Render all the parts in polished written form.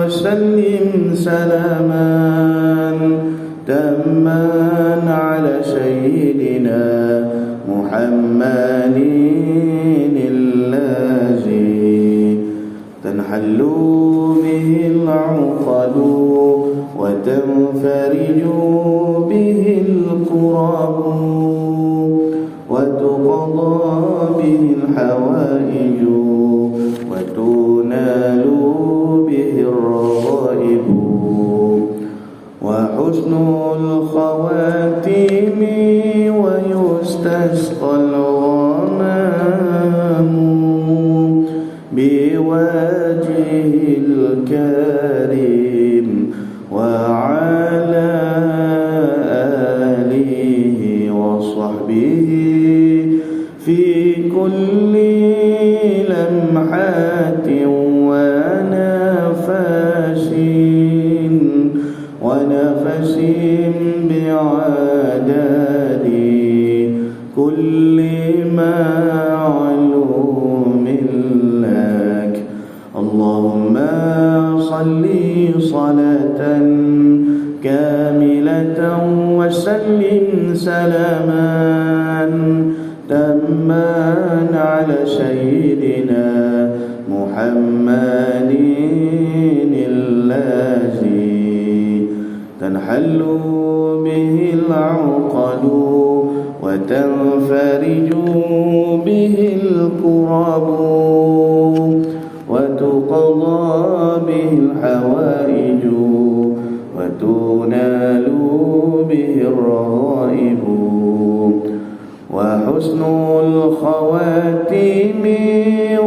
وسلم سلاما تاما على سيدنا محمد الذي تنحل به العقد وتنفرج به الكرب وتقضى به الحوائج وتنال به الرغائب وحسن الخواتيم ويستسقى الغمام بوجهه الكريم وعلى آله وصحبه في كل لمحات ونفس بعدد كل معلوم لك اللهم صل صلاة كاملة وسلم سلاما تاما على سيدنا محمد الذي تنحل به العقد وتنفرج به الكرب وتقضى به الحوائج وتنال به الرغائب وحسن الخواتيم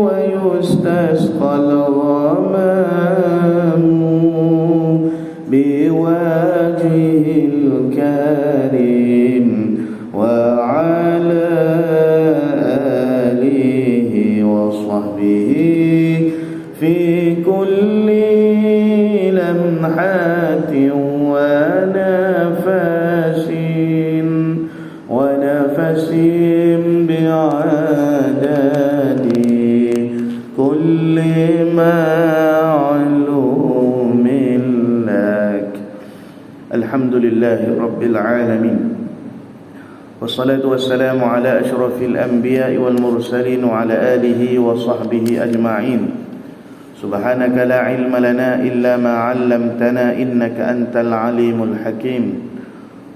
ويستسقى الغمام بوجهه الكريم وعلى آله وصحبه في كل لمحات ونفس بعدد كل معلوم لك الحمد لله رب العالمين والصلاة والسلام على أشرف الأنبياء والمرسلين وعلى آله وصحبه أجمعين سبحانك لا علم لنا إلا ما علمتنا إنك أنت العليم الحكيم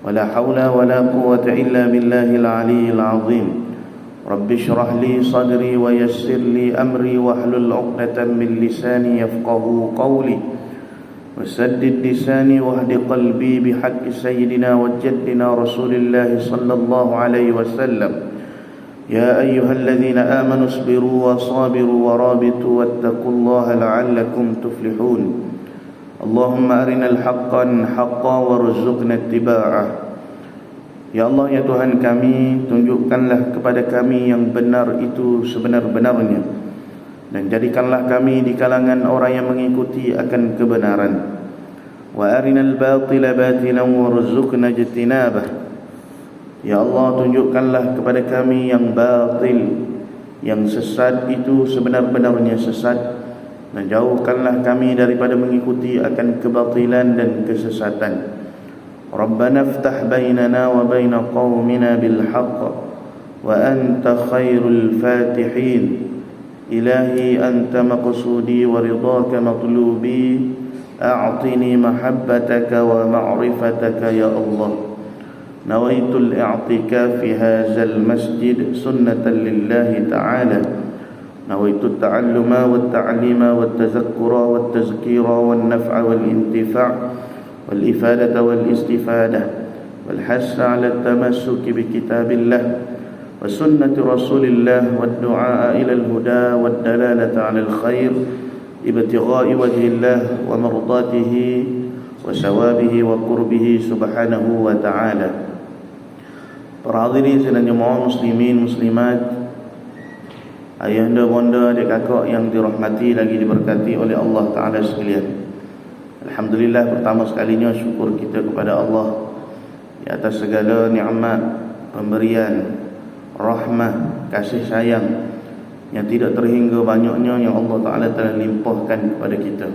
ولا حول ولا قوة إلا بالله العلي العظيم رب اشرح لي صدري ويسر لي أمري واحلل عقدة من لساني يفقه قولي وسدد لساني واهد قلبي بحق سيدنا وجدنا رسول الله صلى الله عليه وسلم يا أيها الذين آمنوا اصبروا وصابروا ورابطوا واتقوا الله لعلكم تفلحون اللهم أرنا الحق حقا وارزقنا اتباعه. Ya Allah, ya Tuhan kami, tunjukkanlah kepada kami yang benar itu sebenar-benarnya, dan jadikanlah kami di kalangan orang yang mengikuti akan kebenaran. Wa arinal batila batilan warzuqna ijtinabah. Ya Allah, tunjukkanlah kepada kami yang batil, yang sesat itu sebenar-benarnya sesat, dan jauhkanlah kami daripada mengikuti akan kebatilan dan kesesatan. Rabbana iftah bainana wa baina qaumina bil haqq wa anta khairul fatihin. Ilahi anta maqsudi wa ridaka matlubi. A'tini mahabbataka wa ma'rifataka ya Allah. Nawaitul i'tikaf fi hadzal masjid sunnatan lillahi ta'ala. نويت التعلم والتعليم والتذكر والتذكير والنفع والانتفاع والإفادة والاستفادة والحث على التمسك بكتاب الله وسنة رسول الله والدعاء إلى الهدى والدلالة على الخير ابتغاء وجه الله ومرضاته وثوابه وقربه سبحانه وتعالى. Para hadirin dan jemaah muslimin muslimat, ayahanda, bonda, adik kakak yang dirahmati lagi diberkati oleh Allah Ta'ala sekalian. Alhamdulillah, pertama sekalinya syukur kita kepada Allah di atas segala nikmat, pemberian, rahmah, kasih sayang yang tidak terhingga banyaknya yang Allah Ta'ala telah limpahkan kepada kita.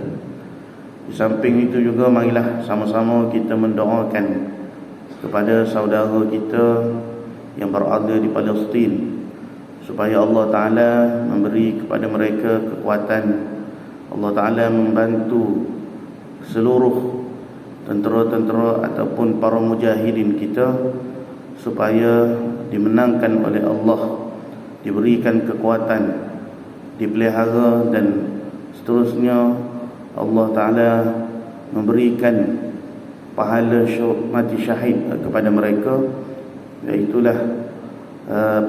Di samping itu juga, marilah sama-sama kita mendoakan kepada saudara kita yang berada di Palestin, supaya Allah Ta'ala memberi kepada mereka kekuatan. Allah Ta'ala membantu seluruh tentera-tentera ataupun para mujahidin kita supaya dimenangkan oleh Allah, diberikan kekuatan, dipelihara, dan seterusnya Allah Ta'ala memberikan pahala mati syahid kepada mereka. Iaitulah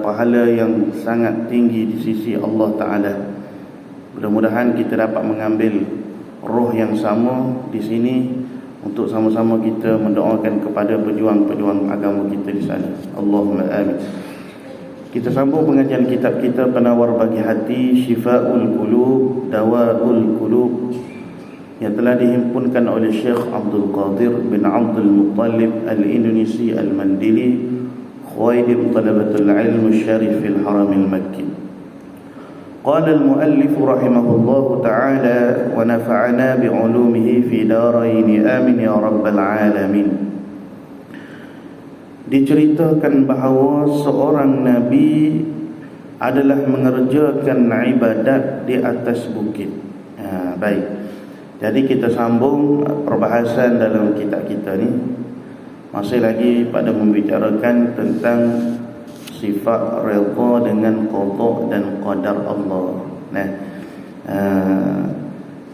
pahala yang sangat tinggi di sisi Allah Ta'ala. Mudah-mudahan kita dapat mengambil roh yang sama di sini untuk sama-sama kita mendoakan kepada pejuang-pejuang agama kita di sana. Allahumma amin. Kita sambung pengajian kitab kita Penawar Bagi Hati, Syifaul Qulub, Dawaul Qulub, yang telah dihimpunkan oleh Syekh Abdul Qadir bin Abdul Muttalib Al-Indonesi Al-Mandili, Khuwaidib Talabatul Ilm Syarif Al-Haram Al-Makki. قال المؤلف رحمه الله تعالى ونفعنا بعلومه في دارين آمين يا رب العالمين. Diceritakan bahawa seorang Nabi adalah mengerjakan ibadat di atas bukit. Baik, jadi kita sambung perbahasan dalam kitab kita ni. Masih lagi pada membicarakan tentang sifat redha dengan qada dan qadar Allah.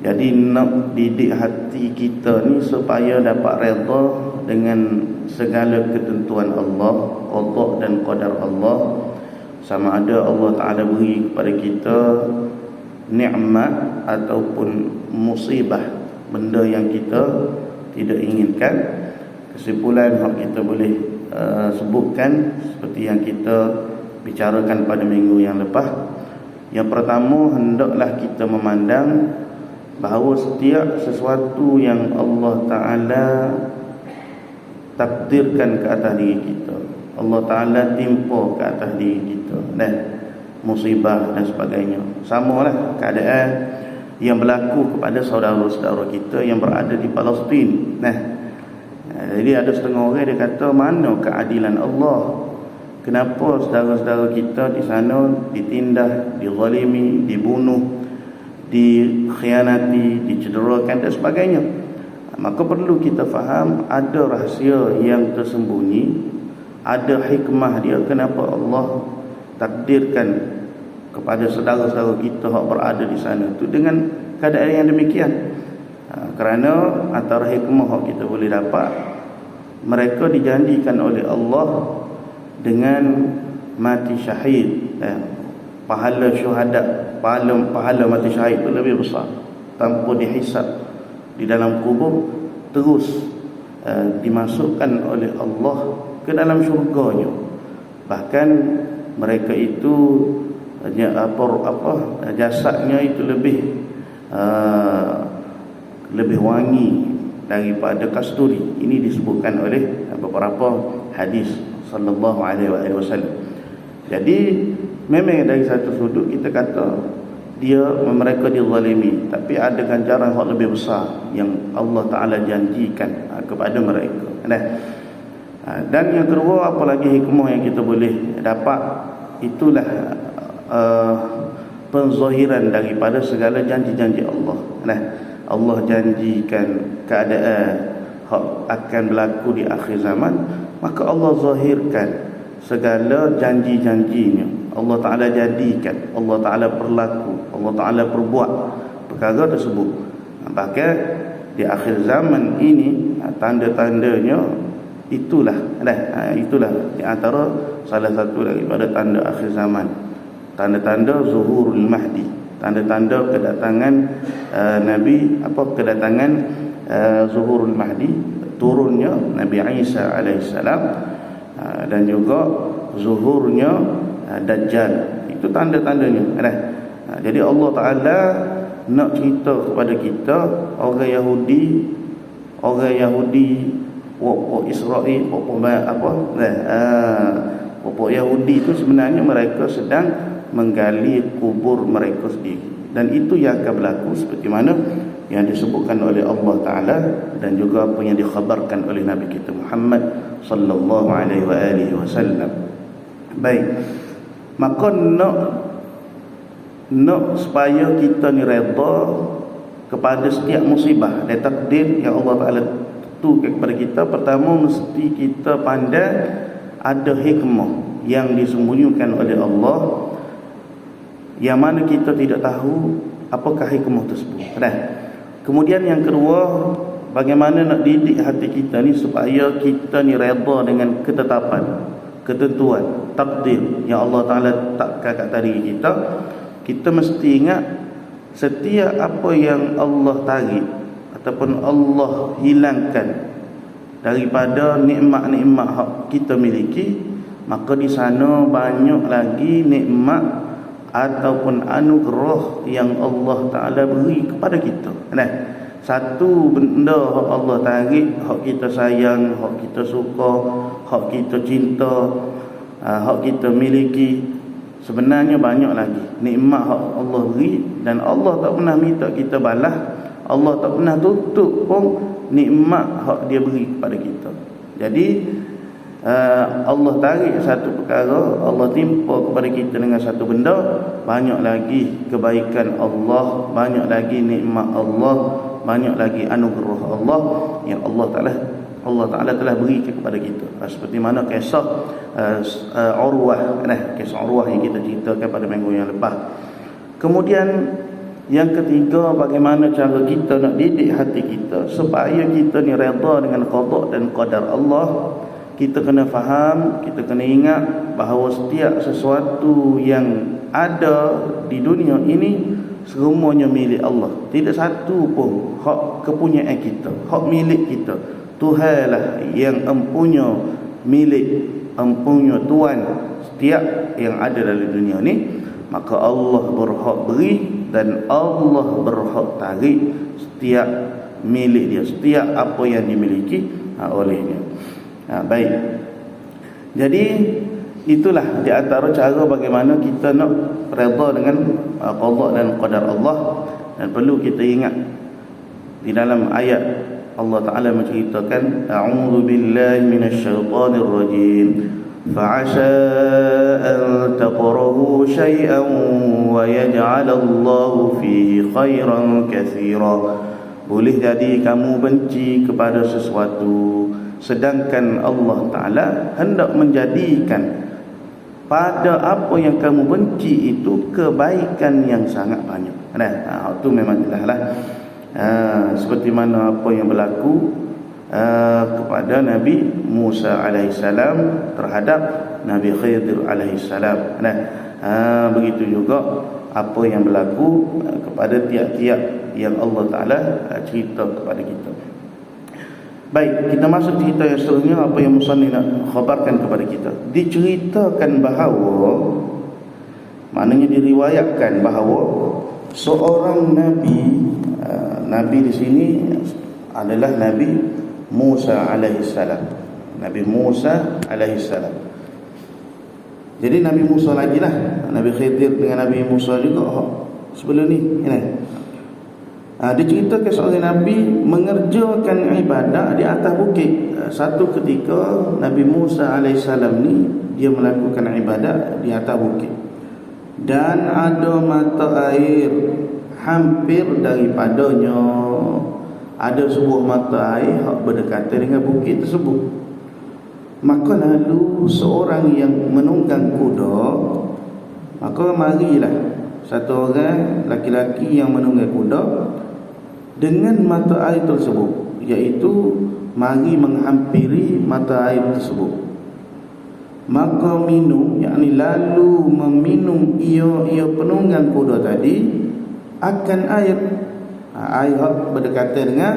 Jadi nak didik hati kita ni supaya dapat redha dengan segala ketentuan Allah, qada dan qadar Allah. Sama ada Allah Ta'ala beri kepada kita nikmat ataupun musibah, benda yang kita tidak inginkan. Kesimpulan yang kita boleh sebutkan seperti yang kita bicarakan pada minggu yang lepas. Yang pertama, hendaklah kita memandang bahawa setiap sesuatu yang Allah Ta'ala takdirkan ke atas diri kita, Allah Ta'ala timpa ke atas diri kita, musibah dan sebagainya, samalah keadaan yang berlaku kepada saudara-saudara kita yang berada di Palestin. Jadi ada setengah orang dia kata, mana keadilan Allah? Kenapa saudara-saudara kita di sana ditindas, dizalimi, dibunuh, dikhianati, dicederakan dan sebagainya? Maka perlu kita faham ada rahsia yang tersembunyi, ada hikmah dia kenapa Allah takdirkan kepada saudara-saudara kita yang berada di sana itu dengan keadaan yang demikian. Kerana antara hikmah yang kita boleh dapat, mereka dijanjikan oleh Allah dengan mati syahid. Pahala syuhada, pahala mati syahid itu lebih besar, tanpa dihisab di dalam kubur, terus dimasukkan oleh Allah ke dalam syurganya. Bahkan mereka itu jasadnya itu lebih wangi daripada kasturi. Ini disebutkan oleh beberapa hadis sallallahu alaihi wasallam. Jadi memang dari satu sudut kita kata mereka dizalimi, tapi ada ganjaran yang lebih besar yang Allah Ta'ala janjikan kepada mereka. Dan yang kedua, apalagi hikmah yang kita boleh dapat, itulah penzahiran daripada segala janji-janji Allah. Allah janjikan keadaan akan berlaku di akhir zaman, maka Allah zahirkan segala janji-janjinya. Allah Ta'ala jadikan, Allah Ta'ala berlaku, Allah Ta'ala perbuat perkara tersebut. Bahkan di akhir zaman ini, tanda-tandanya itulah di antara salah satu daripada tanda akhir zaman, tanda-tanda zuhurul mahdi, tanda-tanda kedatangan Nabi, kedatangan zuhurul mahdi, turunnya Nabi Isa alaihissalam, dan juga zuhurnya Dajjal. Itu tanda-tandanya. Jadi Allah Ta'ala nak cerita kepada kita, orang Yahudi, pokok Israel, pokok Yahudi itu sebenarnya mereka sedang menggali kubur mereka sendiri. Dan itu yang akan berlaku seperti mana yang disebutkan oleh Allah Ta'ala dan juga apa yang dikhabarkan oleh Nabi kita Muhammad sallallahu alaihi wasallam. Baik, maka nak supaya kita ni redha kepada setiap musibah dan takdir yang Allah Ta'ala tentukan kepada kita, pertama mesti kita pandai ada hikmah yang disembunyikan oleh Allah, yang mana kita tidak tahu apakah hikmah tersebut. Kemudian yang kedua, bagaimana nak didik hati kita ni supaya kita ni redha dengan ketetapan, ketentuan, takdir yang Allah Ta'ala takkan kat diri kita. Kita mesti ingat setiap apa yang Allah tarik ataupun Allah hilangkan daripada nikmat-nikmat hak kita miliki, maka di sana banyak lagi nikmat ataupun anugerah yang Allah Ta'ala beri kepada kita. Satu benda hak Allah tarik, hak kita sayang, hak kita suka, hak kita cinta, hak kita miliki, sebenarnya banyak lagi nikmat hak Allah beri, dan Allah tak pernah minta kita balas. Allah tak pernah tutup pun nikmat hak dia beri kepada kita. Jadi Allah tarik satu perkara, Allah timpa kepada kita dengan satu benda, banyak lagi kebaikan Allah, banyak lagi nikmat Allah, banyak lagi anugerah Allah yang Allah Ta'ala telah berikan kepada kita. Seperti mana kisah Urwah, kisah Urwah yang kita ceritakan pada minggu yang lepas. Kemudian yang ketiga, bagaimana cara kita nak didik hati kita supaya kita ni redha dengan qada dan qadar Allah. Kita kena faham, kita kena ingat bahawa setiap sesuatu yang ada di dunia ini semuanya milik Allah. Tidak satu pun hak kepunyaan kita, hak milik kita. Tuhanlah yang empunya milik, empunya tuan setiap yang ada dalam dunia ni. Maka Allah berhak beri dan Allah berhak tarik setiap milik dia, setiap apa yang dimiliki olehnya. Baik. Jadi itulah di antara cara bagaimana kita nak redha dengan qada dan qadar Allah. Dan perlu kita ingat di dalam ayat Allah Ta'ala menceritakan, a'udzu billahi minasyaitonir rajim, fa'asa an taqrahu syai'an wa yaj'alallahu fihi khairan katsira. Boleh jadi kamu benci kepada sesuatu, sedangkan Allah Ta'ala hendak menjadikan pada apa yang kamu benci itu kebaikan yang sangat banyak. Itu memang jelas lah. Seperti mana apa yang berlaku kepada Nabi Musa alaihissalam terhadap Nabi Khidir alaihissalam. Begitu juga apa yang berlaku kepada tiap-tiap yang Allah Ta'ala cerita kepada kita. Baik, kita masuk cerita yang seterusnya. Apa yang musannif nak khabarkan kepada kita, diceritakan bahawa, maknanya diriwayatkan bahawa seorang Nabi, Nabi di sini adalah Nabi Musa alaihissalam. Nabi Musa alaihissalam. Jadi Nabi Musa lagi lah, Nabi Khidir dengan Nabi Musa juga sebelum ni. Diceritakan seorang Nabi mengerjakan ibadat di atas bukit. Satu ketika Nabi Musa alaihissalam ni dia melakukan ibadat di atas bukit, dan ada mata air hampir daripadanya. Ada sebuah mata air yang berdekatan dengan bukit tersebut. Maka lalu seorang yang menunggang kuda, maka marilah satu orang laki-laki yang menunggang kuda dengan mata air tersebut, iaitu mari menghampiri mata air tersebut. Maka minum, yakni lalu meminum ia penunggang kuda tadi akan air berdekatan dengan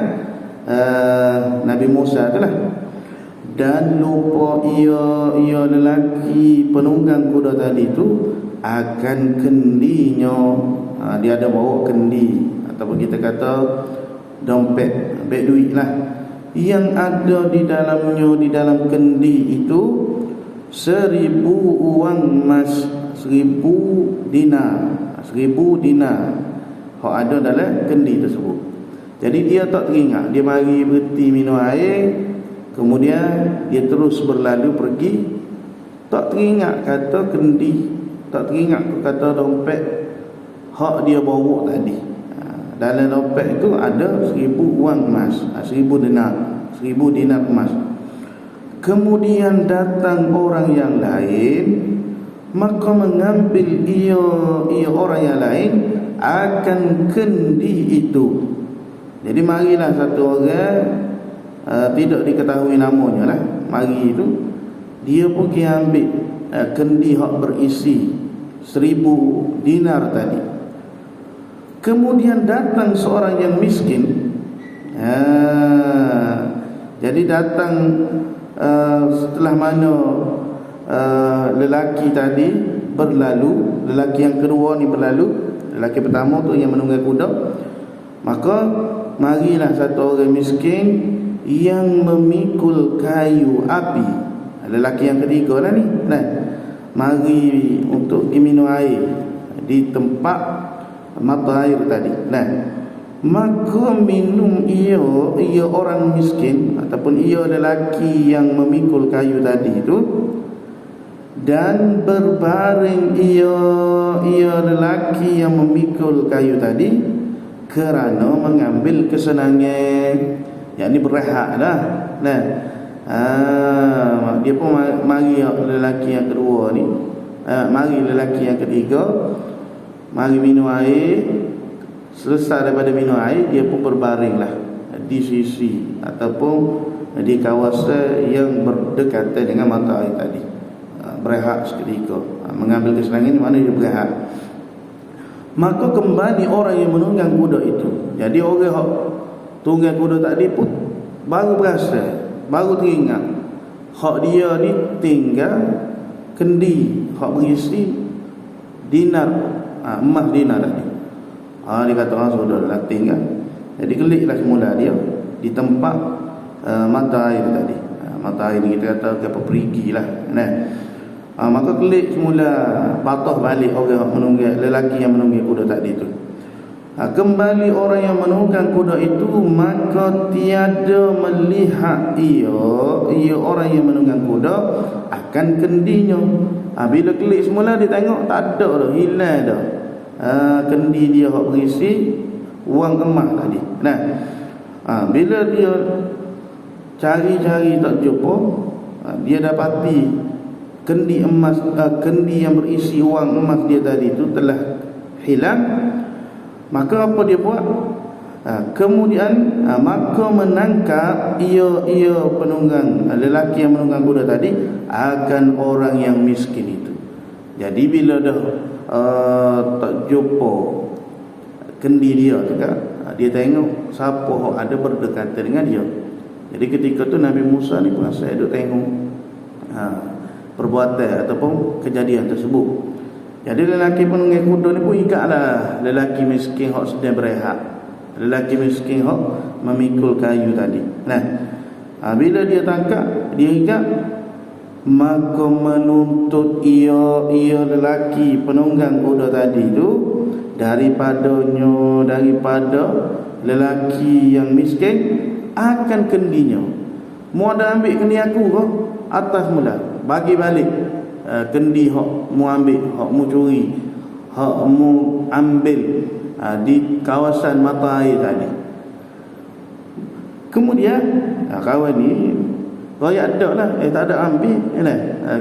Nabi Musa itulah. Dan lupa ia lelaki penunggang kuda tadi itu akan kendinya. Dia ada bawa kendi, ataupun kita kata dompet, duit lah, yang ada di dalamnya, di dalam kendi itu 1000 uang emas 1000 dinar. 1000 dinar hak ada dalam kendi tersebut. Jadi dia tak teringat, dia mari berhenti minum air, kemudian dia terus berlalu pergi, tak teringat kata kendi, tak teringat kata dompet hak dia bawa tadi. Dalam dompet itu ada 1000 wang emas, 1000 dinar, 1000 dinar emas. Kemudian datang orang yang lain, maka mengambil ia orang yang lain akan kendi itu. Jadi marilah satu orang tidak diketahui namanya lah, mari itu dia pergi ambil kendi hak berisi 1000 dinar tadi. Kemudian datang seorang yang miskin. Jadi datang setelah mana lelaki tadi berlalu, lelaki yang kedua ni berlalu, lelaki pertama tu yang menunggang kuda, maka marilah satu orang miskin yang memikul kayu api. Lelaki yang ketiga lah ni, mari untuk pergi minum air di tempat mata air tadi. Maka minum ia orang miskin ataupun ia lelaki yang memikul kayu tadi itu, dan berbaring ia lelaki yang memikul kayu tadi kerana mengambil kesenangan, yakni berehat dah. Dia pun mari lelaki yang kedua ni, mari lelaki yang ketiga, mari minum air. Selesai daripada minum air, dia pun berbaringlah di sisi ataupun di kawasan yang berdekatan dengan mata air tadi, berehat seketika, mengambil kesenangan. Di mana dia berehat, maka kembali orang yang menunggang kuda itu. Jadi orang yang tunggang kuda tadi pun baru berasa, baru teringat hak dia ni tinggal kendi hak berisi dinar, emas dinar tadi. Dia kata sudah tinggal. Jadi keliklah semula dia di tempat mata air tadi. Mata air ni kita kata apa, perigi lah. Maka kelik semula, patah balik orang yang menunggang, lelaki yang menunggang kuda tadi itu. Kembali orang yang menunggang kuda itu, maka tiada melihat ia orang yang menunggang kuda akan kendinya. Bila kelik semula dia tengok tak ada dah, hilang dah kendi dia hak berisi wang emas tadi. Bila dia cari-cari tak jumpa, dia dapati kendi emas, kendi yang berisi wang emas dia tadi itu telah hilang. Maka apa dia buat? Kemudian maka menangkap ia penunggang, lelaki yang menunggang kuda tadi akan orang yang miskin itu. Jadi bila dah tak jumpa kendi dia tu kan, dia tengok siapa yang ada berdekatan dengan dia. Jadi ketika tu Nabi Musa ni pun saya duk tengok perbuatan ataupun kejadian tersebut. Jadi lelaki penunggang kuda ni pun ikatlah lelaki miskin hak sedang berehat, lelaki miskin hak memikul kayu tadi. Bila dia tangkap, dia ikat, maka menuntut ia lelaki penunggang kuda tadi tu daripada lelaki yang miskin akan kendinya. Mu ada ambil kendi aku ke atas mula, bagi balik kendi hak mu ambil, hak mu curi, hak mu ambil di kawasan mata air tadi. Kemudian kawan ni raya ada lah, tak ada ambil,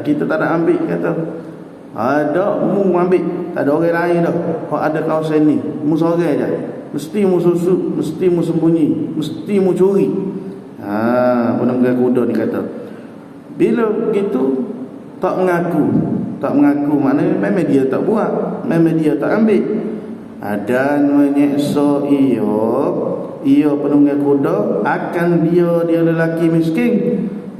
kita tak ada ambil, kata ada mu ambil, tak ada orang lain dah hak ada kawasan ni, mu seorang je, mesti mu susuk, mesti mu sembunyi, mesti mu curi. Penunggang kuda ni kata, bila begitu tak mengaku maknanya memang dia tak buat, memang dia tak ambil, dan menyeksa ia penunggang kuda akan dia lelaki miskin.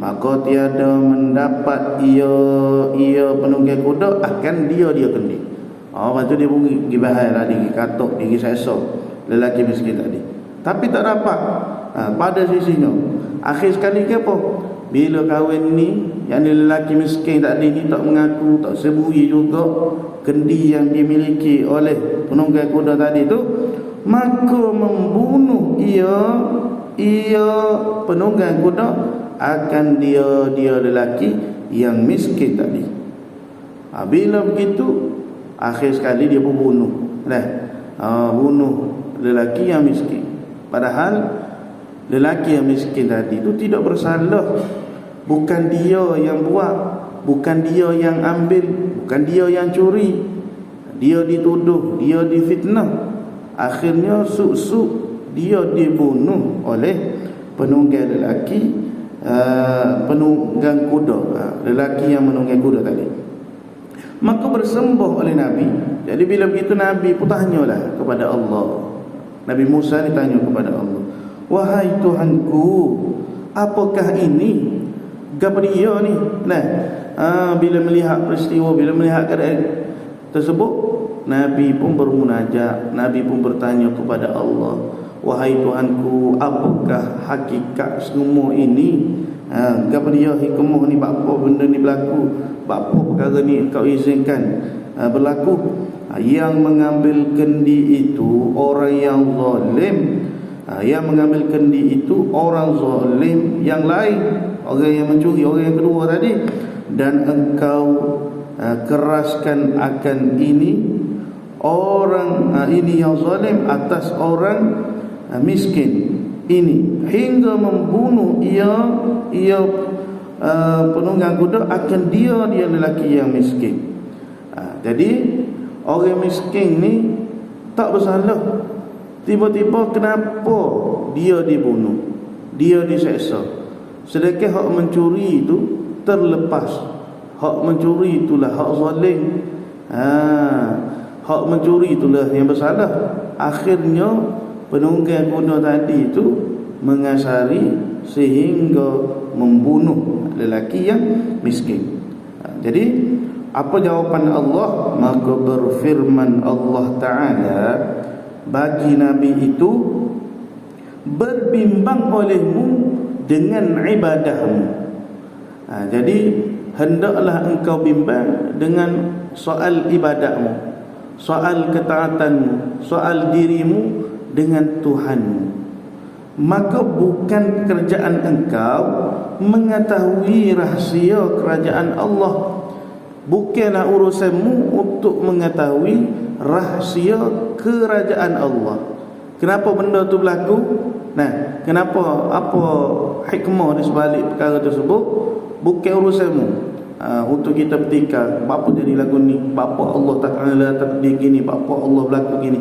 Maka tiada mendapat ia penunggang kuda akan dia kendi. Lepas tu dia pun pergi bahaya lah, dia katok, dia seksa lelaki miskin tadi, tapi tak dapat pada sisinya. Akhir sekali ke apa, bila kahwin ni, yang ni lelaki miskin tadi ni tak mengaku, tak sebui juga kendi yang dimiliki oleh penunggang kuda tadi tu, maka membunuh ia penunggang kuda akan dia lelaki yang miskin tadi. Bila begitu, akhir sekali dia pun bunuh. Bunuh lelaki yang miskin. Padahal lelaki yang miskin tadi itu tidak bersalah. Bukan dia yang buat, bukan dia yang ambil, bukan dia yang curi. Dia dituduh, dia difitnah. Akhirnya suk-suk dia dibunuh oleh penunggang lelaki, penunggang kuda, lelaki yang menunggang kuda tadi. Maka bersembah oleh Nabi. Jadi bila begitu Nabi pun tanyalah kepada Allah. Nabi Musa ditanya kepada Allah, wahai Tuhanku, apakah ini? Gapa dia ni? Bila melihat peristiwa, bila melihat keadaan tersebut, Nabi pun bermunajat, Nabi pun bertanya kepada Allah, wahai Tuhanku, apakah hakikat semua ini? Gapa dia hikmah ni, apa benda ni berlaku? Apa perkara ni engkau izinkan berlaku? Yang mengambil kendi itu orang yang zalim. Yang mengambil kendi itu orang zalim yang lain, orang yang mencuri, orang yang kedua tadi. Dan engkau keraskan akan ini orang ini yang zalim atas orang miskin ini, hingga membunuh ia penunggang kuda akan dia lelaki yang miskin. Jadi orang miskin ni tak bersalah. Tiba-tiba kenapa dia dibunuh, dia diseksa, sedangkan hak mencuri itu terlepas. Hak mencuri itulah hak zalim. Hak mencuri itulah yang bersalah. Akhirnya penunggang kuda tadi itu mengasari sehingga membunuh lelaki yang miskin. Jadi apa jawapan Allah? Maka berfirman Allah Ta'ala bagi Nabi itu, berbimbang olehmu dengan ibadahmu. Jadi hendaklah engkau bimbang dengan soal ibadahmu, soal ketaatanmu, soal dirimu dengan Tuhanmu. Maka bukan kerjaan engkau mengetahui rahsia kerajaan Allah. Bukanlah urusanmu untuk mengetahui rahsia kerajaan Allah. Kenapa benda tu berlaku? Kenapa, apa hikmah di sebalik perkara tersebut? Bukan urusanmu untuk kita petikar apa jadi lagu ni, apa Allah Ta'ala takdir gini, apa Allah berlaku gini.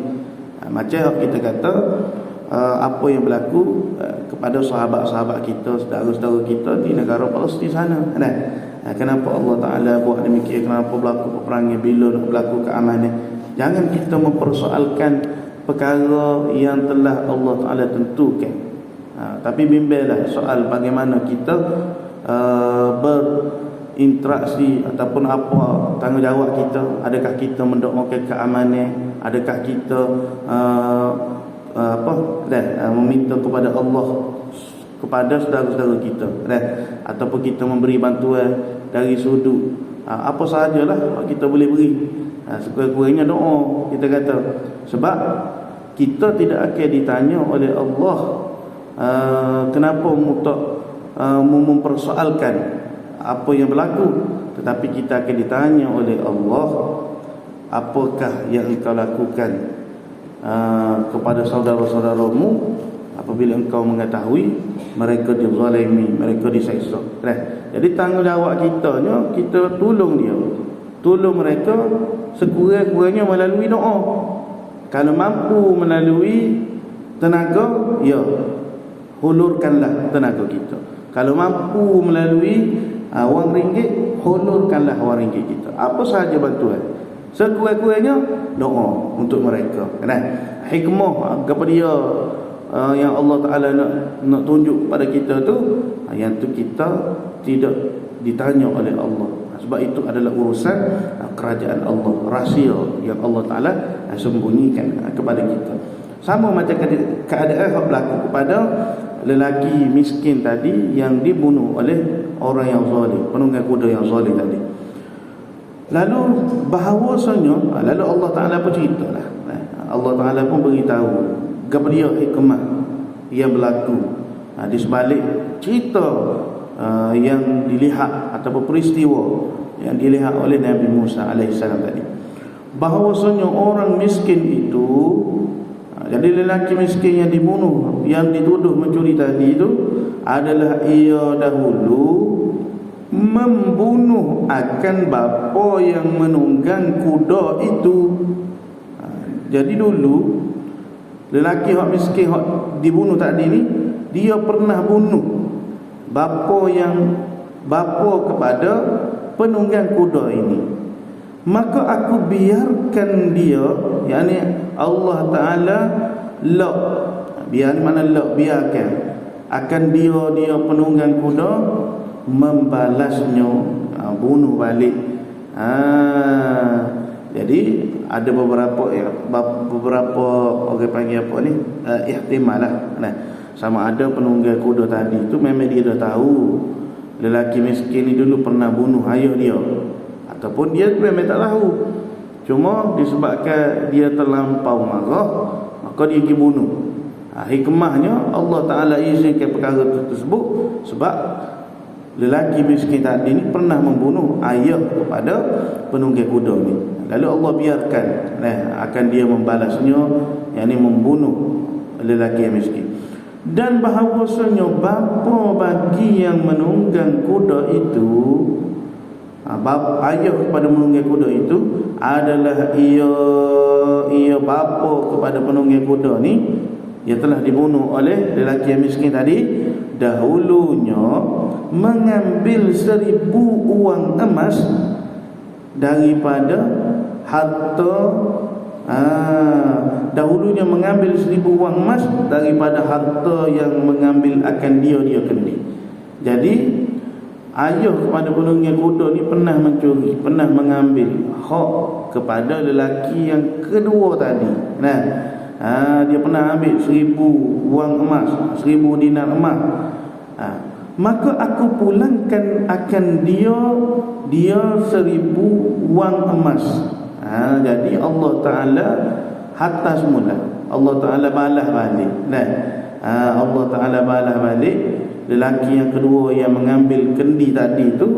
Macam kita kata apa yang berlaku kepada sahabat-sahabat kita, saudara-saudara kita di negara Palestin sana. Kenapa Allah Ta'ala buat demikian? Kenapa berlaku peperangan? Bila nak berlaku keamanan? Jangan kita mempersoalkan perkara yang telah Allah Ta'ala tentukan. Tapi bimbanglah soal bagaimana kita berinteraksi ataupun apa tanggungjawab kita. Adakah kita mendoakan keamanan? Adakah kita meminta kepada Allah kepada saudara-saudara kita, ataupun kita memberi bantuan dari sudut apa sahajalah kita boleh beri, sekurang-kurangnya doa kita kata. Sebab kita tidak akan ditanya oleh Allah kenapa tak mempersoalkan apa yang berlaku, tetapi kita akan ditanya oleh Allah, apakah yang engkau lakukan kepada saudara-saudaramu apabila engkau mengetahui mereka dizalimi, mereka diseksa. Jadi tanggungjawab kitanya, kita tolong dia, tolong mereka sekurang-kurangnya melalui doa. Kalau mampu melalui tenaga, ya, hulurkanlah tenaga kita. Kalau mampu melalui wang ringgit, hulurkanlah wang ringgit kita. Apa sahaja bantuan, sekurang-kurangnya doa untuk mereka. Hikmah kepada dia yang Allah Ta'ala nak tunjuk pada kita tu, yang tu kita tidak ditanya oleh Allah. Sebab itu adalah urusan kerajaan Allah, rahsia yang Allah Ta'ala sembunyikan kepada kita. Sama macam keadaan yang berlaku kepada lelaki miskin tadi yang dibunuh oleh orang yang zalim, penunggang kuda yang zalim tadi. Lalu bahawasanya, lalu Allah Ta'ala pun ceritalah, Allah Ta'ala pun beritahu kepada dia hikmah yang berlaku di sebalik cerita yang dilihat ataupun peristiwa yang dilihat oleh Nabi Musa alaihissalam tadi, bahawasanya orang miskin itu, jadi lelaki miskin yang dibunuh, yang dituduh mencuri tadi itu adalah ia dahulu membunuh akan bapa yang menunggang kuda itu. Jadi dulu lelaki hak miskin hak dibunuh tadi ni, dia pernah bunuh bapa kepada penunggang kuda ini. Maka aku biarkan dia, yakni Allah Ta'ala lak, biar mana lak, biarkan akan dia penunggang kuda membalasnya, bunuh balik. Jadi ada beberapa orang panggil apa ni, ihtimal lah. Sama ada penunggang kuda tadi tu memang dia dah tahu lelaki miskin ni dulu pernah bunuh ayah dia, ataupun dia memang tak tahu, cuma disebabkan dia terlampau marah maka dia pergi bunuh. Hikmahnya Allah Ta'ala izinkan perkara tersebut sebab lelaki miskin tadi ni pernah membunuh ayah kepada penunggang kuda ni. Lalu Allah biarkan akan dia membalasnya, yakni membunuh lelaki yang miskin. Dan bahawasanya bapa bagi yang menunggang kuda itu, ayah kepada menunggang kuda itu adalah ia bapa kepada penunggang kuda ni yang telah dibunuh oleh lelaki yang miskin tadi, dahulunya mengambil 1,000 uang emas daripada harta, dahulunya mengambil 1,000 uang emas daripada harta yang mengambil akan dia kendi. Jadi ayah kepada penunggang kuda ni pernah mencuri, pernah mengambil hak kepada lelaki yang kedua tadi. Dia pernah ambil 1,000 uang emas, 1,000 dinar emas. Maka aku pulangkan akan dia 1,000 uang emas. Jadi Allah Ta'ala hatta semula, Allah Ta'ala balas balik. Allah Ta'ala balas balik lelaki yang kedua yang mengambil kendi tadi tu,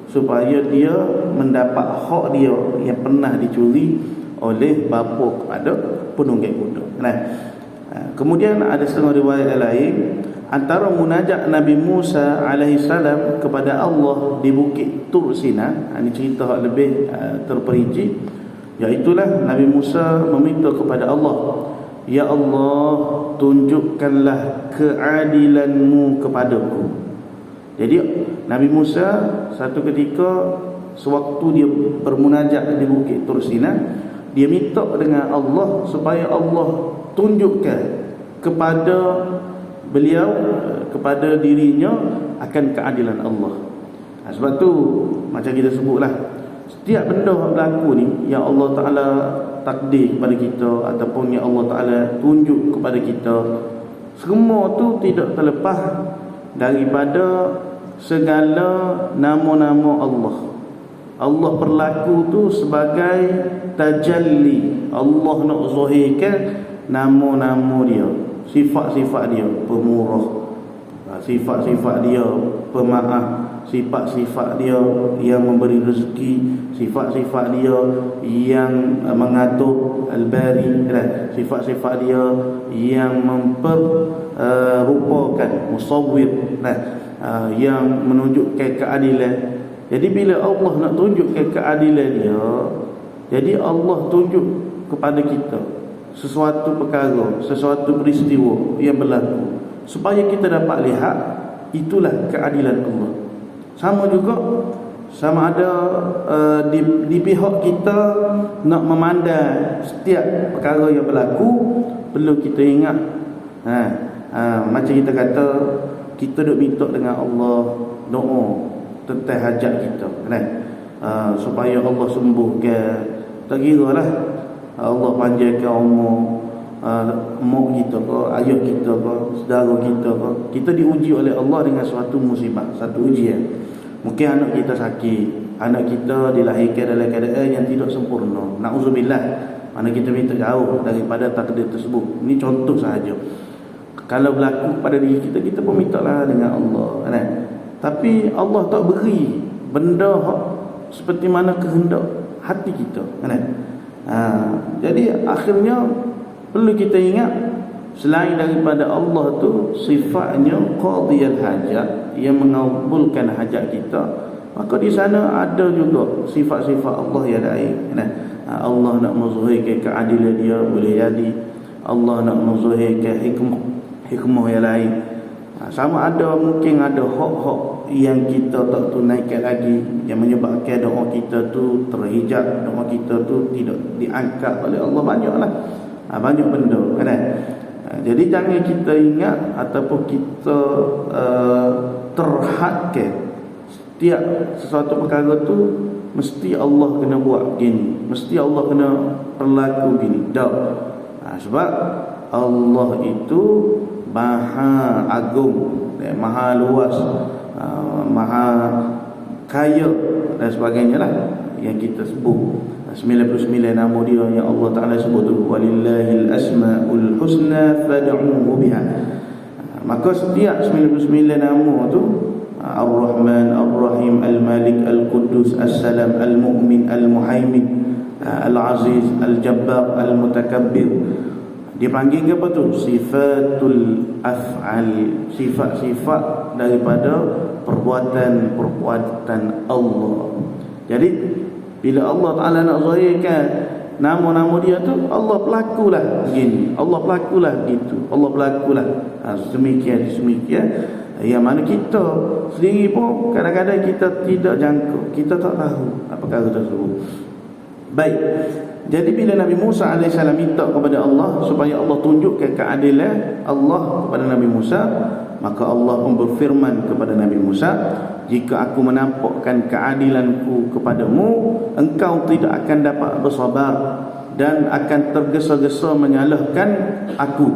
supaya dia mendapat hak dia yang pernah dicuri oleh bapa kepada penunggang kuda. Kemudian ada setengah riwayat lain, antara munajat Nabi Musa alaihissalam kepada Allah di Bukit Tur Sina, ini cerita lebih terperinci, iaitulah Nabi Musa meminta kepada Allah, ya Allah, tunjukkanlah keadilanmu kepadaku. Jadi Nabi Musa satu ketika sewaktu dia bermunajat di Bukit Tur Sina, dia minta dengan Allah supaya Allah tunjukkan kepada beliau, kepada dirinya akan keadilan Allah. Sebab tu macam kita sebutlah, setiap benda yang berlaku ni yang Allah Ta'ala takdir kepada kita ataupun yang Allah Ta'ala tunjuk kepada kita, semua tu tidak terlepas daripada segala nama-nama Allah. Allah berlaku tu sebagai tajalli. Allah nak zahirkan nama-nama dia, sifat-sifat dia, pemurah, sifat-sifat dia pemaaf, sifat-sifat dia yang memberi rezeki, sifat-sifat dia yang mengatur al-bari, sifat-sifat dia yang memperupakan musawwir, yang menunjukkan keadilan. Jadi bila Allah nak tunjukkan keadilan dia, jadi Allah tunjuk kepada kita sesuatu perkara, sesuatu peristiwa yang berlaku, supaya kita dapat lihat itulah keadilan Allah. Sama juga, sama ada di pihak kita nak memandang setiap perkara yang berlaku, perlu kita ingat, macam kita kata, kita duk minta dengan Allah doa tentang hajat kita, supaya Allah sembuhkan. Tak kira lah Allah panjangkan umur, mak kita ke, ayah kita ke, saudara kita ke, kita diuji oleh Allah dengan suatu musibah, satu ujian. Mungkin anak kita sakit, anak kita dilahirkan dalam keadaan yang tidak sempurna, na'udzubillah, mana kita minta jauh daripada takdir tersebut. Ini contoh sahaja. Kalau berlaku pada diri kita, kita pun minta lah dengan Allah, kan? Tapi Allah tak beri benda seperti mana kehendak hati kita, kan? Jadi akhirnya perlu kita ingat, selain daripada Allah tu sifatnya qadiyal hajat, yang mengabulkan hajat kita, maka di sana ada juga sifat-sifat Allah yang lain, kan? Allah nak menzahirkan keadilan dia, boleh jadi. Allah nak menzahirkan hikmah yang lain. Sama ada mungkin ada hak-hak yang kita tak tunaikan lagi, yang menyebabkan doa kita tu terhijab, doa kita tu tidak diangkat oleh Allah. Banyaklah, banyak benda, kan? Jadi jangan kita ingat ataupun kita terhadkan setiap sesuatu perkara tu mesti Allah kena buat gini, mesti Allah kena berlaku gini. Tak. Sebab Allah itu Maha agung, Maha luas, Maha kaya dan sebagainya lah yang kita sebut. 99 nama dia yang Allah Ta'ala sebut tu, walillahil asma'ul husna fad'uhu biha. Maka setiap 99 nama tu, Ar-Rahman, Ar-Rahim, Al-Malik, Al-Quddus, As-Salam, Al-Mu'min, Al-Muhaimin, Al-Aziz, Al-Jabbar, Al-Mutakabbir, dipanggil apa tu? Sifatul af'al, sifat-sifat daripada perbuatan-perbuatan Allah. Jadi bila Allah Ta'ala nak zahirkan nama-nama dia tu, Allah pelakulah gini, Allah pelakulah gitu, Allah pelakulah semikian. Yang mana kita sendiri pun kadang-kadang kita tidak jangka, kita tak tahu apa perkara tersebut. Baik, jadi bila Nabi Musa AS minta kepada Allah supaya Allah tunjukkan keadilan Allah kepada Nabi Musa, maka Allah pun berfirman kepada Nabi Musa, jika aku menampakkan keadilanku kepadamu, engkau tidak akan dapat bersabar dan akan tergesa-gesa menyalahkan aku.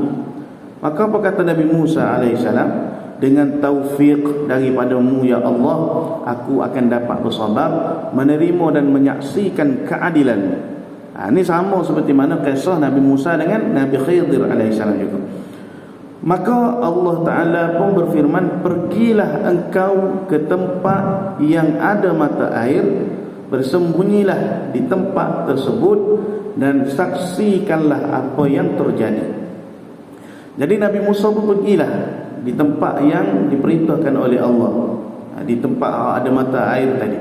Maka apa kata Nabi Musa AS? Dengan taufik daripadamu ya Allah, aku akan dapat bersabar, menerima dan menyaksikan keadilan. Ini sama seperti mana kisah Nabi Musa dengan Nabi Khidir AS juga. Maka Allah Ta'ala pun berfirman, pergilah engkau ke tempat yang ada mata air, bersembunyilah di tempat tersebut dan saksikanlah apa yang terjadi. Jadi Nabi Musa pun pergilah di tempat yang diperintahkan oleh Allah, di tempat ada mata air tadi.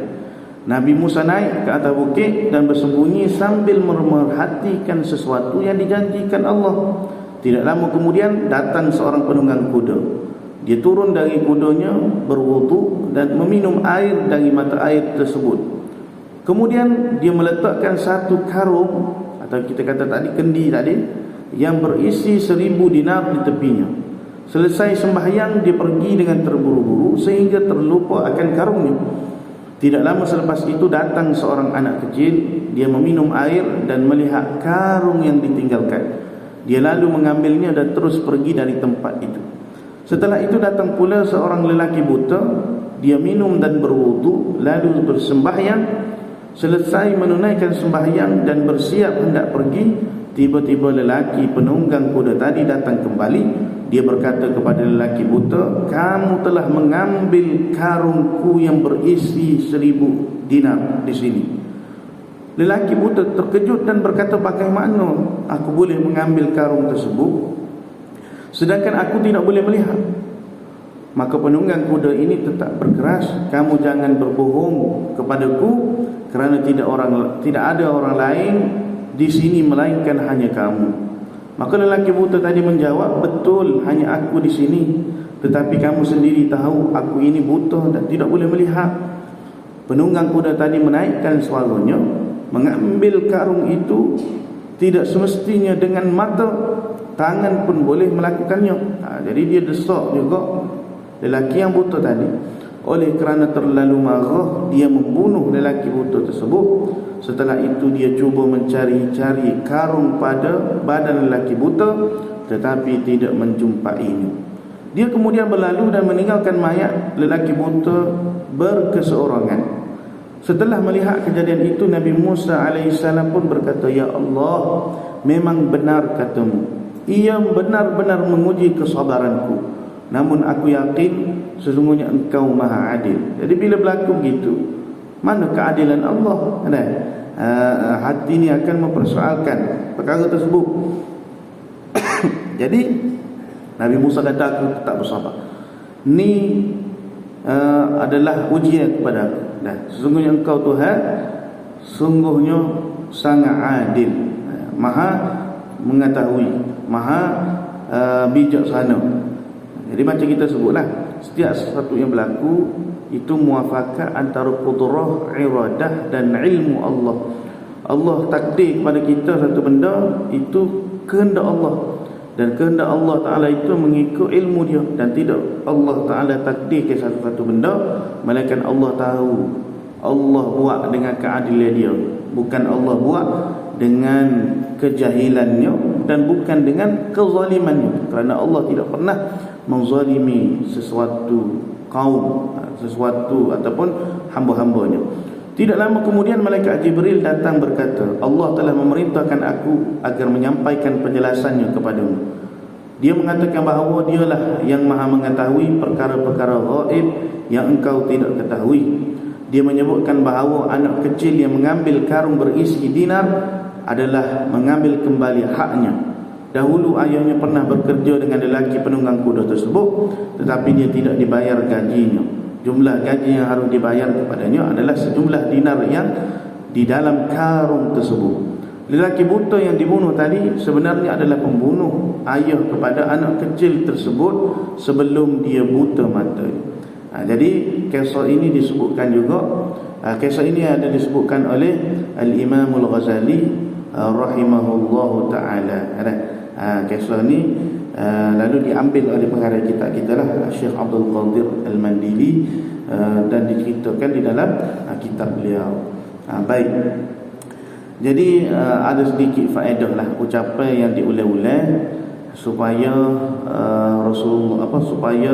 Nabi Musa naik ke atas bukit dan bersembunyi sambil memerhatikan sesuatu yang dijanjikan Allah. Tidak lama kemudian datang seorang penunggang kuda. Dia turun dari kudanya, berwudu dan meminum air dari mata air tersebut. Kemudian dia meletakkan satu karung, atau kita kata tadi kendi tadi, yang berisi 1000 dinar di tepinya. Selesai sembahyang, dia pergi dengan terburu-buru sehingga terlupa akan karungnya. Tidak lama selepas itu datang seorang anak kecil. Dia meminum air dan melihat karung yang ditinggalkan. Dia lalu mengambilnya dan terus pergi dari tempat itu. Setelah itu datang pula seorang lelaki buta. Dia minum dan berwudu, lalu bersembahyang. Selesai menunaikan sembahyang dan bersiap hendak pergi, tiba-tiba lelaki penunggang kuda tadi datang kembali. Dia berkata kepada lelaki buta, kamu telah mengambil karungku yang berisi 1000 dinar di sini. Lelaki buta terkejut dan berkata, bagaimana aku boleh mengambil karung tersebut sedangkan aku tidak boleh melihat? Maka penunggang kuda ini tetap berkeras, kamu jangan berbohong kepadaku, kerana tidak ada orang lain di sini melainkan hanya kamu. Maka lelaki buta tadi menjawab, betul, hanya aku di sini, tetapi kamu sendiri tahu aku ini buta dan tidak boleh melihat. Penunggang kuda tadi menaikkan suaranya, mengambil karung itu tidak semestinya dengan mata, tangan pun boleh melakukannya. Jadi dia desak juga lelaki yang buta tadi. Oleh kerana terlalu marah, dia membunuh lelaki buta tersebut. Setelah itu dia cuba mencari-cari karung pada badan lelaki buta, tetapi tidak menjumpainya. Dia kemudian berlalu dan meninggalkan mayat lelaki buta berkeseorangan. Setelah melihat kejadian itu, Nabi Musa alaihissalam pun berkata, "Ya Allah, memang benar katamu. Ia benar-benar menguji kesabaranku. Namun aku yakin sesungguhnya engkau maha adil." Jadi bila berlaku begitu, mana keadilan Allah? Hati ini akan mempersoalkan perkara tersebut. Jadi Nabi Musa kata, aku tak bersabar. Ni adalah ujian kepada aku. Sesungguhnya engkau Tuhan sungguhnya sangat adil, maha mengetahui, maha bijaksana. Jadi macam kita sebutlah, setiap sesuatu yang berlaku itu muafakat antara qudrah, iradah dan ilmu Allah. Allah takdir kepada kita satu benda, itu kehendak Allah. Dan kehendak Allah Ta'ala itu mengikut ilmu dia. Dan tidak Allah Ta'ala takdir ke satu-satu benda, melainkan Allah tahu. Allah buat dengan keadilan dia, bukan Allah buat dengan kejahilannya dan bukan dengan kezalimannya. Kerana Allah tidak pernah menzalimi sesuatu kaum, sesuatu ataupun hamba-hambanya. Tidak lama kemudian malaikat Jibril datang berkata, Allah telah memerintahkan aku agar menyampaikan penjelasannya kepadamu. Dia mengatakan bahawa dialah yang maha mengetahui perkara-perkara ghaib yang engkau tidak ketahui. Dia menyebutkan bahawa anak kecil yang mengambil karung berisi dinar adalah mengambil kembali haknya. Dahulu ayahnya pernah bekerja dengan lelaki penunggang kuda tersebut, tetapi dia tidak dibayar gajinya. Jumlah gaji yang harus dibayar kepadanya adalah sejumlah dinar yang di dalam karung tersebut. Lelaki buta yang dibunuh tadi sebenarnya adalah pembunuh ayah kepada anak kecil tersebut sebelum dia buta mata. Jadi kisah ini disebutkan juga, kisah ini ada disebutkan oleh Al-Imam Al-Ghazali rahimahullahu ta'ala. Kisah ini lalu diambil oleh pengarang kita lah, Syekh Abdul Qadir Al-Mandili, dan diceritakan di dalam kitab beliau. Baik. Jadi ada sedikit faedah lah ucapan yang diulang-ulang supaya Rasulullah supaya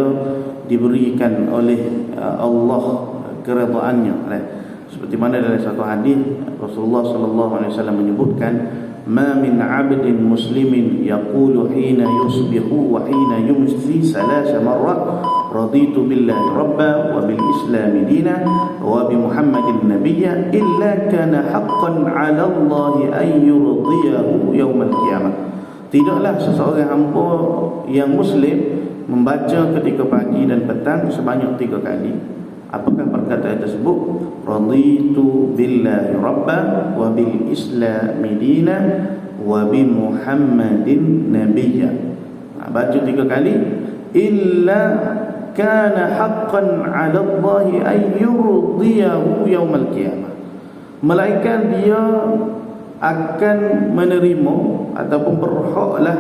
diberikan oleh Allah keredaannya. Seperti mana dalam satu hadis Rasulullah sallallahu alaihi wasallam menyebutkan, "Ma min 'abdin muslimin yaqulu hina yusbihu wa hina yumsi salasa marrat raditu billahi rabba wa bil islam dina wa bi Muhammadin nabiyya illa kana haqqan 'ala Allah an yurdiyahu yaumal qiyamah." Tidaklah seseorang hamba yang muslim membaca ketika pagi dan petang sebanyak 3 kali. Apakah perkataan tersebut? Raditu billahi rabba wa bil islami dina wa bi Muhammadin nabiyya. Baca 3 kali. Illa kana haqqan 'ala Allah an yurdiyahu yaumal qiyamah. Melainkan dia akan menerima ataupun berhaklah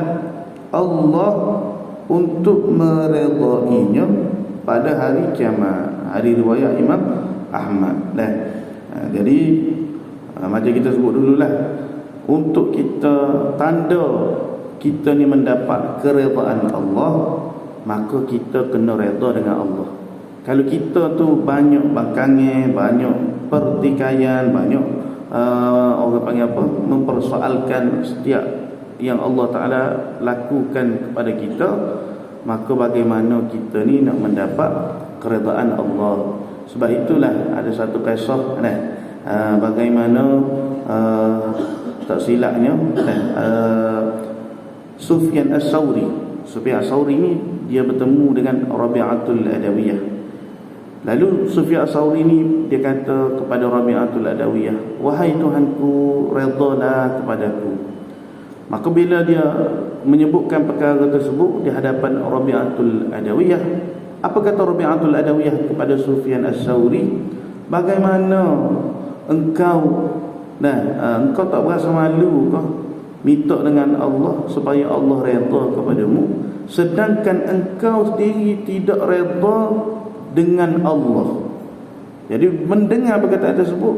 Allah untuk meredainya pada hari kiamat. Hari riwayat Imam Ahmad. Jadi macam kita sebut dululah, untuk kita tanda kita ni mendapat keredaan Allah, maka kita kena reda dengan Allah. Kalau kita tu banyak bangkangan, banyak pertikaian, banyak orang panggil apa, mempersoalkan setiap yang Allah Ta'ala lakukan kepada kita, maka bagaimana kita ni nak mendapat keredaan Allah. Sebab itulah ada satu kisah bagaimana tak silapnya Sufyan As-Sawri. Sufyan As-Sawri ni dia bertemu dengan Rabi'atul Adawiyah. Lalu Sufyan As-Sawri ni dia kata kepada Rabi'atul Adawiyah, "Wahai Tuhanku, redalah kepadaku." Maka bila dia menyebutkan perkara tersebut di hadapan Rabi'atul Adawiyah, apa kata Rabi'atul Adawiyah kepada Sufyan As-Sawri? "Bagaimana engkau engkau tak berasa malu kah minta dengan Allah supaya Allah redha kepadamu, sedangkan engkau sendiri tidak redha dengan Allah. Jadi mendengar perkataan tersebut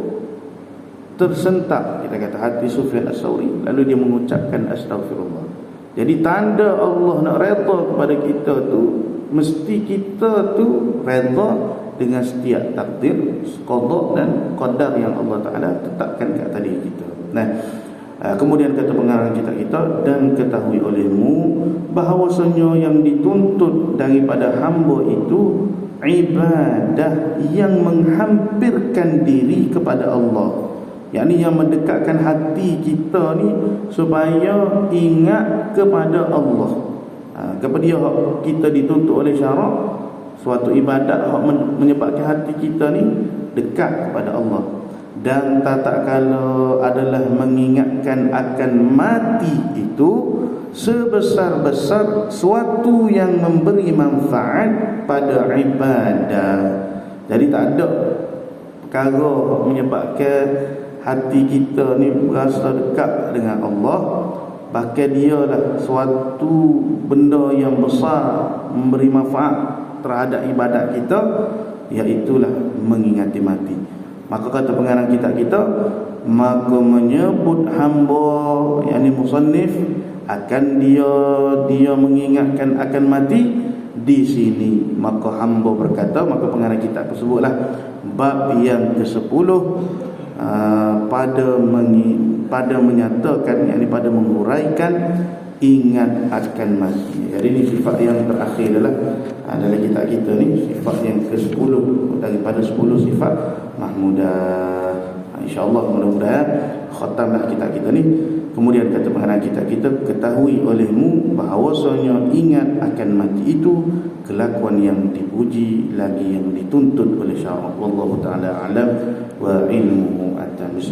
tersentak, kita kata, hati Sufyan As-Sauri, lalu dia mengucapkan astagfirullah. Jadi tanda Allah nak redha kepada kita tu, mesti kita tu redha dengan setiap takdir, qada dan qadar yang Allah Ta'ala tetapkan kat tadi kita. Nah, kemudian kata pengarang kita, dan ketahui olehmu bahawasanya yang dituntut daripada hamba itu ibadah yang menghampirkan diri kepada Allah, yakni yang mendekatkan hati kita ni supaya ingat kepada Allah. Kepada dia kita dituntut oleh syarak suatu ibadat yang menyebabkan hati kita ni dekat kepada Allah. Dan tak kala adalah mengingatkan akan mati itu sebesar-besar suatu yang memberi manfaat pada ibadah. Jadi tak ada perkara menyebabkan hati kita ni berasa dekat dengan Allah, bahkan dialah suatu benda yang besar memberi manfaat terhadap ibadat kita, iaitulah mengingati mati. Maka kata pengarang kita, maka menyebut hamba, yakni musannif, akan dia mengingatkan akan mati di sini. Maka hamba berkata, maka pengarang kitab tersebutlah bab yang ke-10 pada menyatakan, yakni pada menguraikan ingat akan mati. Jadi ini sifat yang terakhir dalam kitab kita ni, sifat yang ke-10 daripada 10 sifat mahmudah. InsyaAllah mudah-mudahan khatamlah kitab kita ni. Kemudian kata pengarang kitab kita, ketahui olehmu bahawasanya ingat akan mati itu kelakuan yang dipuji lagi yang dituntut oleh syarak. Wallahu ta'ala alam wa ilmuhu